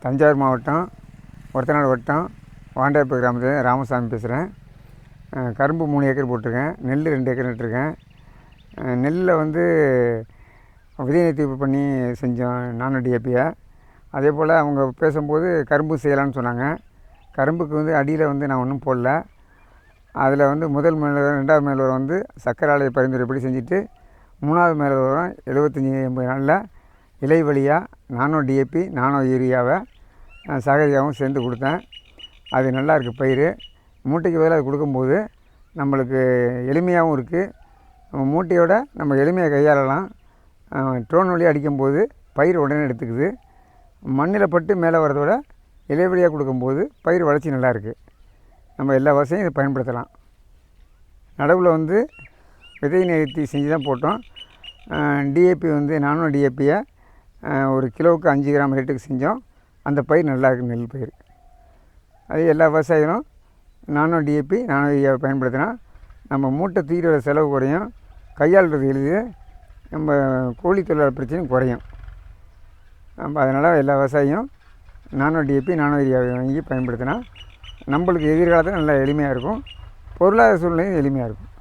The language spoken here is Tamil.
தஞ்சாவூர் மாவட்டம் ஒரத்தநாடு வட்டம் வாண்டாயப்பு கிராமத்தில் ராமசாமி பேசுகிறேன். கரும்பு 3 ஏக்கர் போட்டிருக்கேன். நெல் 2 ஏக்கர் நட்டுருக்கேன். நெல்லில் வந்து விதை நீர்த்திப்பு பண்ணி செஞ்சோம் நானோ டிஏபியை. அதே போல் அவங்க பேசும்போது கரும்பு செய்யலான்னு சொன்னாங்க. கரும்புக்கு வந்து அடியில் வந்து நான் ஒன்றும் போடல. அதில் வந்து முதல் மேல் உரம் 2வது மேல் உரம் வந்து சர்க்கரை ஆலை பரிந்துரைப்படி செஞ்சுட்டு 3வது மேல் உரம் 75-80 நாளில் இலை வழியாக நானோ டிஏபி நானோ யூரியாவை சகதியாகவும் சேர்ந்து கொடுத்தேன். அது நல்லா இருக்குது. பயிர் மூட்டைக்கு பதிலாக அது கொடுக்கும்போது நம்மளுக்கு எளிமையாகவும் இருக்குது. நம்ம மூட்டையோட நம்ம எளிமையாக கையாளலாம். ட்ரோன் வழியாக அடிக்கும்போது பயிர் உடனே எடுத்துக்குது. மண்ணில் பட்டு மேலே வரதோட இலை வழியாக கொடுக்கும்போது பயிர் வளர்ச்சி நல்லாயிருக்கு. நம்ம எல்லா வசதியும் இதை பயன்படுத்தலாம். நடவில் வந்து விதை நிறுத்தி செஞ்சு தான் போட்டோம். டிஏபி வந்து நானோ டிஏபியை 1 கிலோவுக்கு 5 கிராம் ரேட்டுக்கு செஞ்சோம். அந்த பயிர் நல்லா இருக்குது. நெல் பயிர் அது எல்லா விவசாயிகளும் நானோ டிஏபி நானோ யூரியாவை பயன்படுத்தினா நம்ம மூட்டை தூக்கிட்டு வர செலவு குறையும். கையாளுறது எளிது. நம்ம கூலி தொழிலாளர் பிரச்சனையும் குறையும். நம்ம அதனால் எல்லா விவசாயியும் நானோ டிஏபி நானோ யூரியாவை வாங்கி பயன்படுத்தினா நம்மளுக்கு எதிர்காலத்தில் நல்லா எளிமையாக இருக்கும். பொருளாதார சூழ்நிலையும் எளிமையாக இருக்கும்.